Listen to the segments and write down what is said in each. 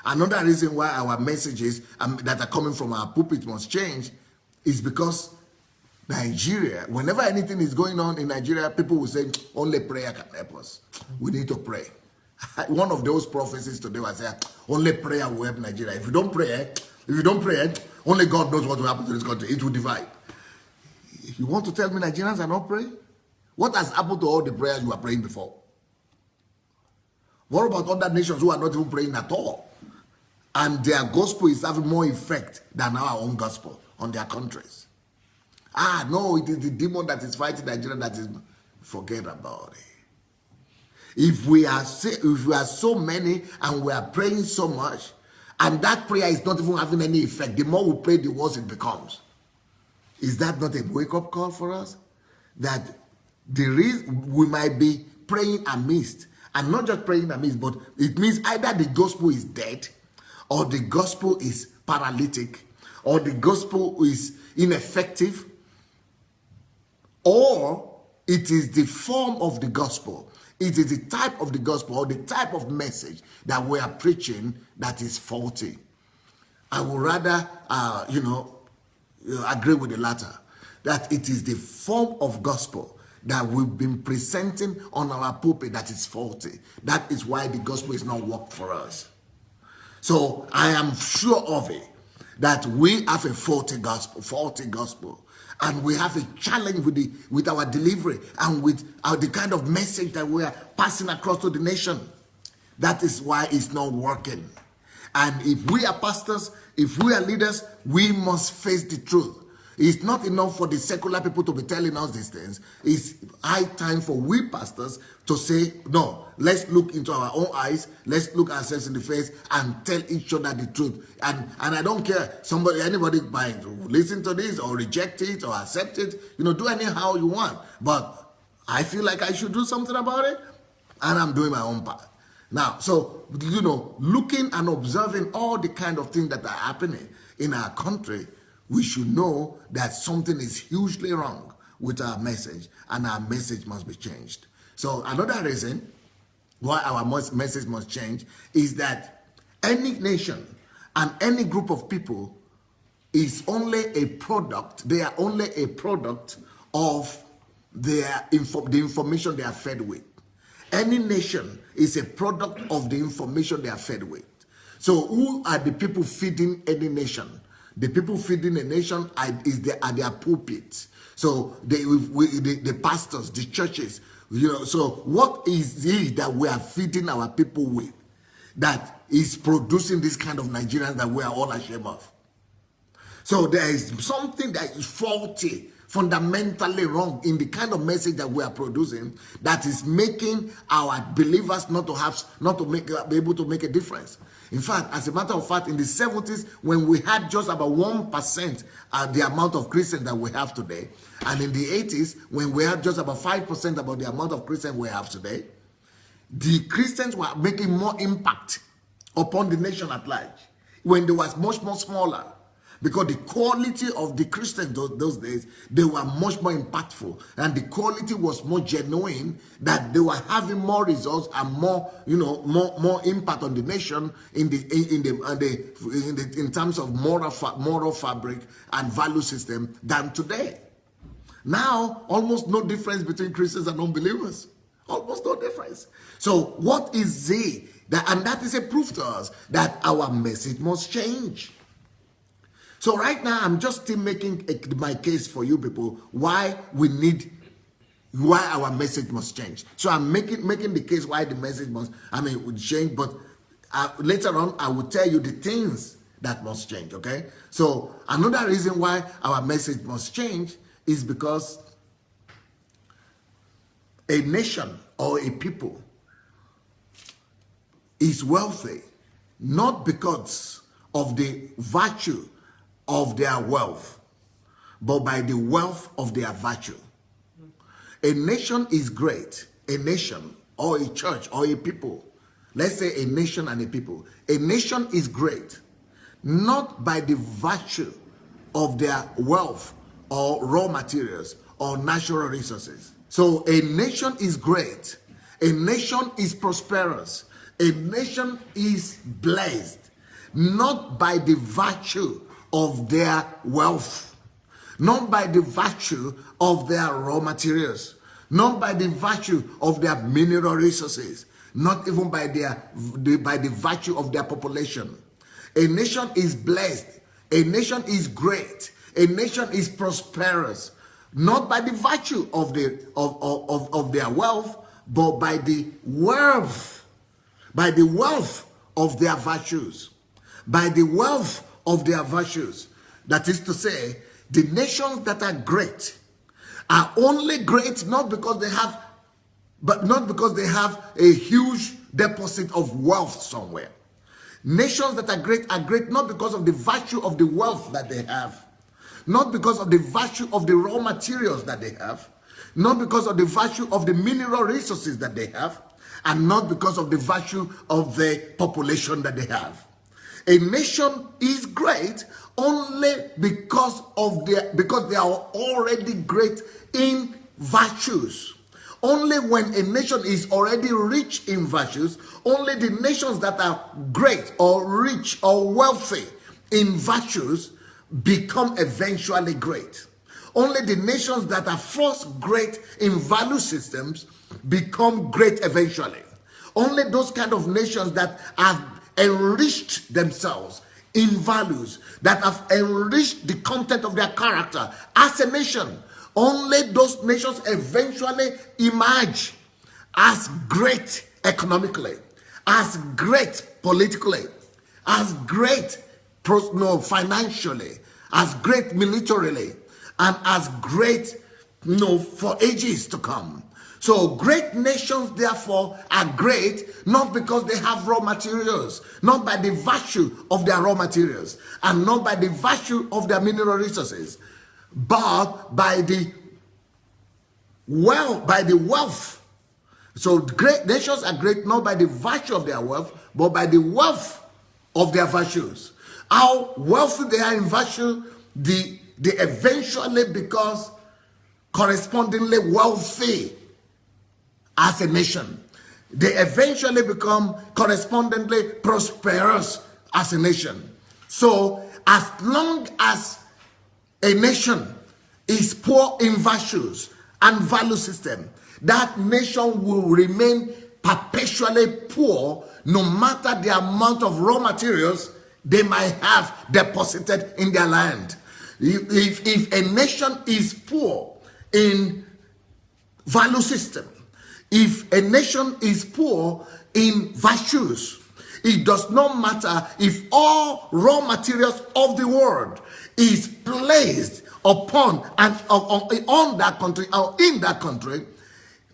Another reason why our messages that are coming from our pulpit must change is because Nigeria, whenever anything is going on in Nigeria, people will say, only prayer can help us. We need to pray. One of those prophecies today was saying, only prayer will help Nigeria. If you don't pray, only God knows what will happen to this country. It will divide. You want to tell me Nigerians are not praying? What has happened to all the prayers you were praying before? What about other nations who are not even praying at all? And their gospel is having more effect than our own gospel on their countries. No, it is the demon that is fighting Nigeria that is... Forget about it. If we are so many and we are praying so much, and that prayer is not even having any effect, the more we pray, the worse it becomes. Is that not a wake-up call for us? That we might be praying amiss, and not just praying amiss, but it means either the gospel is dead, or the gospel is paralytic, or the gospel is ineffective, or it is the form of the gospel. It is the type of the gospel or the type of message that we are preaching that is faulty. I would rather, agree with the latter, that it is the form of gospel that we've been presenting on our pulpit that is faulty. That is why the gospel is not work for us. So I am sure of it, that we have a faulty gospel, and we have a challenge with our delivery and with the kind of message that we are passing across to the nation. That is why it's not working. And if we are pastors, if we are leaders, we must face the truth. It's not enough for the secular people to be telling us these things. It's high time for we pastors to say, no, let's look into our own eyes, let's look ourselves in the face and tell each other the truth. And I don't care, anybody might listen to this or reject it or accept it, do anyhow you want. But I feel like I should do something about it, and I'm doing my own part. Now, so, looking and observing all the kind of things that are happening in our country, we should know that something is hugely wrong with our message, and our message must be changed. So another reason why our message must change is that any nation and any group of people is only a product, they are only a product of the information they are fed with. Any nation is a product of the information they are fed with. So who are the people feeding any nation? The people feeding a nation are their pulpits. So the pastors, the churches, so what is it that we are feeding our people with that is producing this kind of Nigerians that we are all ashamed of? So there is something that is faulty, fundamentally wrong in the kind of message that we are producing that is making our believers not be able to make a difference. In fact, as a matter of fact, in the 70s, when we had just about 1% the amount of Christians that we have today, and in the 80s, when we had just about 5% about the amount of Christians we have today, the Christians were making more impact upon the nation at large when they was much more smaller. Because the quality of the Christians those days, they were much more impactful, and the quality was more genuine, that they were having more results and more impact on the nation in terms of moral fabric and value system than today. Now, almost no difference between Christians and unbelievers. Almost no difference. So what is it? And that is a proof to us that our message must change. So right now, I'm just still making my case for you people why our message must change. So I'm making the case why the message would change, but later on, I will tell you the things that must change, okay? So another reason why our message must change is because a nation or a people is wealthy, not because of the virtue of their wealth, but by the wealth of their virtue. A nation is great. A nation or a church or a people. Let's say a nation and a people. A nation is great, not by the virtue of their wealth or raw materials or natural resources. So a nation is great. A nation is prosperous. A nation is blessed not by the virtue of their wealth, not by the virtue of their raw materials, not by the virtue of their mineral resources, not even by the virtue of their population. A nation is blessed, a nation is great, a nation is prosperous, not by the virtue of their wealth, but by the wealth of their virtues. By the wealth of their virtues. That is to say, the nations that are great are only great not because they have a huge deposit of wealth somewhere. Nations that are great not because of the virtue of the wealth that they have, not because of the virtue of the raw materials that they have, not because of the virtue of the mineral resources that they have, and not because of the virtue of the population that they have. A nation is great only because they are already great in virtues. Only when a nation is already rich in virtues, only the nations that are great or rich or wealthy in virtues become eventually great. Only the nations that are first great in value systems become great eventually. Only those kind of nations that have enriched themselves in values, that have enriched the content of their character as a nation, only those nations eventually emerge as great economically, as great politically, as great financially, as great militarily, and as great for ages to come. So great nations therefore are great not because they have raw materials, not by the virtue of their raw materials, and not by the virtue of their mineral resources, but by the wealth. So great nations are great not by the virtue of their wealth, but by the wealth of their virtues. How wealthy they are in virtue, they eventually become correspondingly wealthy as a nation. They eventually become correspondingly prosperous as a nation. So as long as a nation is poor in virtues and value system, that nation will remain perpetually poor no matter the amount of raw materials they might have deposited in their land. If a nation is poor in value system, if a nation is poor in virtues, it does not matter if all raw materials of the world is placed upon and on that country or in that country,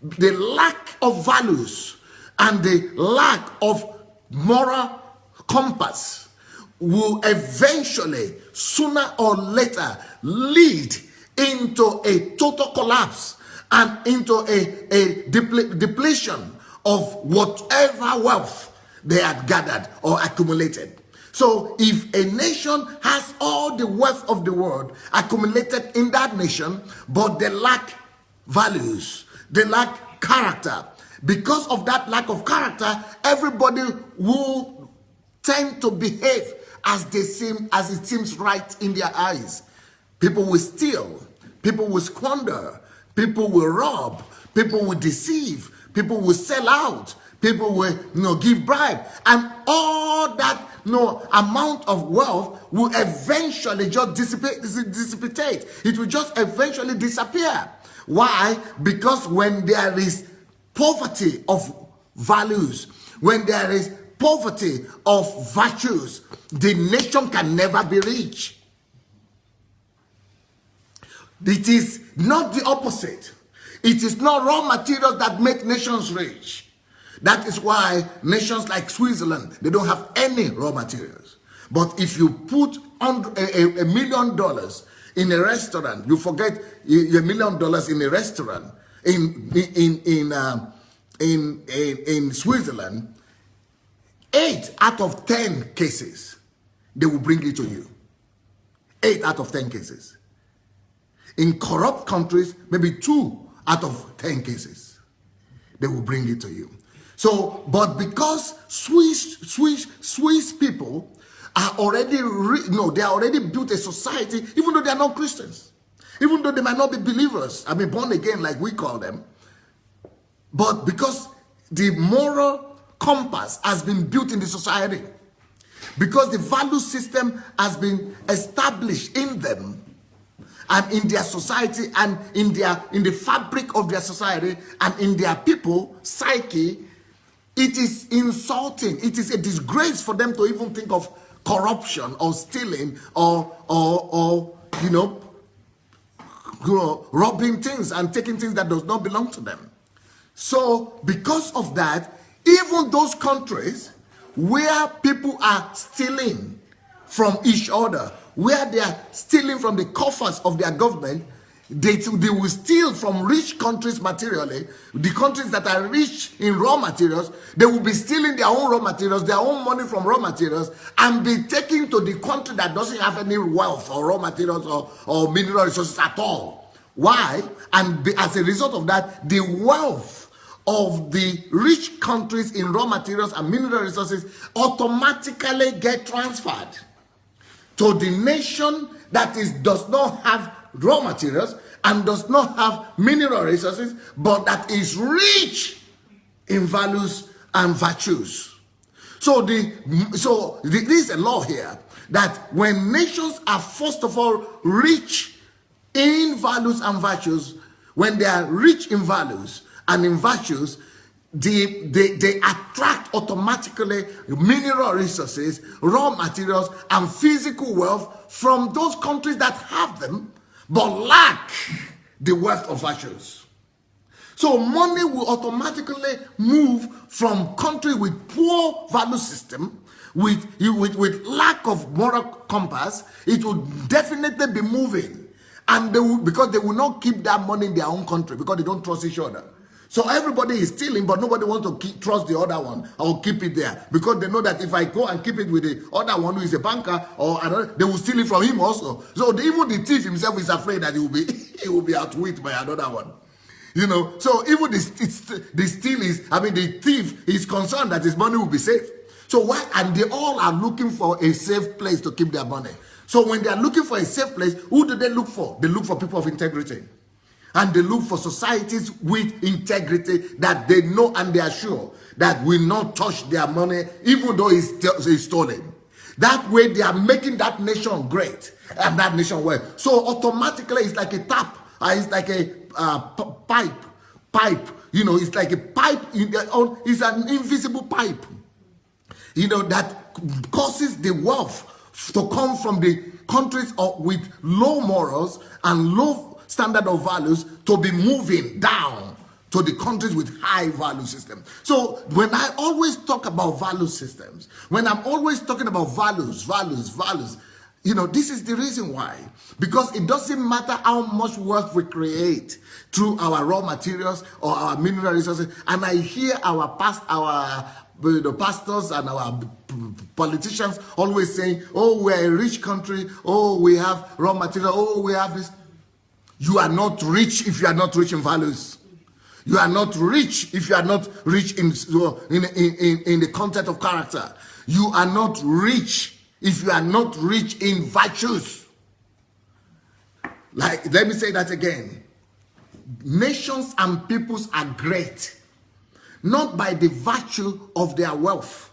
the lack of values and the lack of moral compass will eventually, sooner or later, lead into a total collapse and into a depletion of whatever wealth they had gathered or accumulated. So if a nation has all the wealth of the world accumulated in that nation, but they lack values, they lack character, because of that lack of character, everybody will tend to behave as it seems right in their eyes. People will steal, people will squander, people will rob, people will deceive, people will sell out, people will give bribe, and all that amount of wealth will eventually just dissipate. It will just eventually disappear. Why? Because when there is poverty of values, when there is poverty of virtues, the nation can never be rich. It is not the opposite. It is not raw materials that make nations rich. That is why nations like Switzerland, they don't have any raw materials. But if you put $1 million in a restaurant, you forget $1 million in a restaurant in Switzerland, 8 out of 10 cases, they will bring it to you. 8 out of 10 cases. In corrupt countries, maybe 2 out of 10 cases, they will bring it to you. So, but because Swiss people they are already built a society, even though they are not Christians, even though they might not be believers, I mean born again like we call them, but because the moral compass has been built in the society, because the value system has been established in them and in their society and in the fabric of their society and in their people psyche, it is insulting. It is a disgrace for them to even think of corruption or stealing or robbing things and taking things that does not belong to them. So because of that, even those countries where people are stealing from each other, where they are stealing from the coffers of their government, they will steal from rich countries materially. The countries that are rich in raw materials, they will be stealing their own raw materials, their own money from raw materials, and be taking to the country that doesn't have any wealth or raw materials or mineral resources at all. Why? And as a result of that, the wealth of the rich countries in raw materials and mineral resources automatically get transferred to the nation that does not have raw materials and does not have mineral resources, but that is rich in values and virtues. So there is a law here that when nations are first of all rich in values and virtues, when they are rich in values and in virtues, they attract automatically mineral resources, raw materials, and physical wealth from those countries that have them but lack the wealth of virtues. So money will automatically move from countries with poor value system, with lack of moral compass. It will definitely be moving, and because they will not keep that money in their own country because they don't trust each other. So everybody is stealing, but nobody wants to trust the other one or keep it there, because they know that if I go and keep it with the other one who is a banker or another, they will steal it from him also. So even the thief himself is afraid that he will be outwitted by another one. So even the thief is concerned that his money will be safe. So why? And they all are looking for a safe place to keep their money. So when they are looking for a safe place, who do they look for? They look for people of integrity. And they look for societies with integrity that they know and they are sure that will not touch their money even though it's stolen. That way they are making that nation great and that nation well. So automatically it's like a tap. It's like a pipe. It's like a pipe. It's an invisible pipe. That causes the wealth to come from the countries with low morals and low standard of values to be moving down to the countries with high value systems. So when I always talk about value systems, when I'm always talking about values, this is the reason why. Because it doesn't matter how much wealth we create through our raw materials or our mineral resources. And I hear our pastors and our politicians always saying, oh, we're a rich country, oh, we have raw material, oh, we have this. You are not rich if you are not rich in values. You are not rich if you are not rich in the content of character. You are not rich if you are not rich in virtues. Let me say that again. Nations and peoples are great, not by the virtue of their wealth,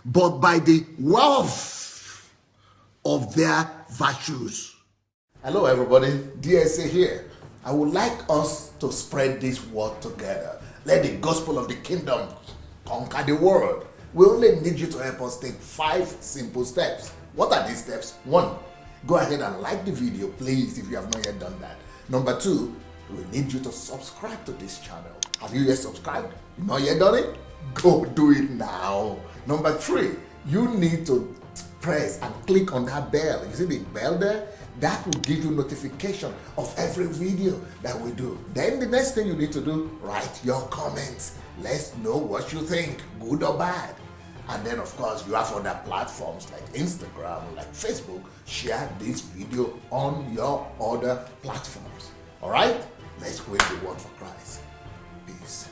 but by the wealth of their virtues. Hello everybody, DSA here. I would like us to spread this word together. Let the gospel of the kingdom conquer the world. We only need you to help us take 5 simple steps. What are these steps? 1, go ahead and like the video, please, if you have not yet done that. Number 2, we need you to subscribe to this channel. Have you yet subscribed? You not yet done it? Go do it now. Number 3, you need to press and click on that bell. You see the bell there? That will give you notification of every video that we do. Then the next thing you need to do, write your comments. Let's know what you think, good or bad. And then of course you have other platforms like Instagram, like Facebook. Share this video on your other platforms. All right? Let's win the world for Christ. Peace.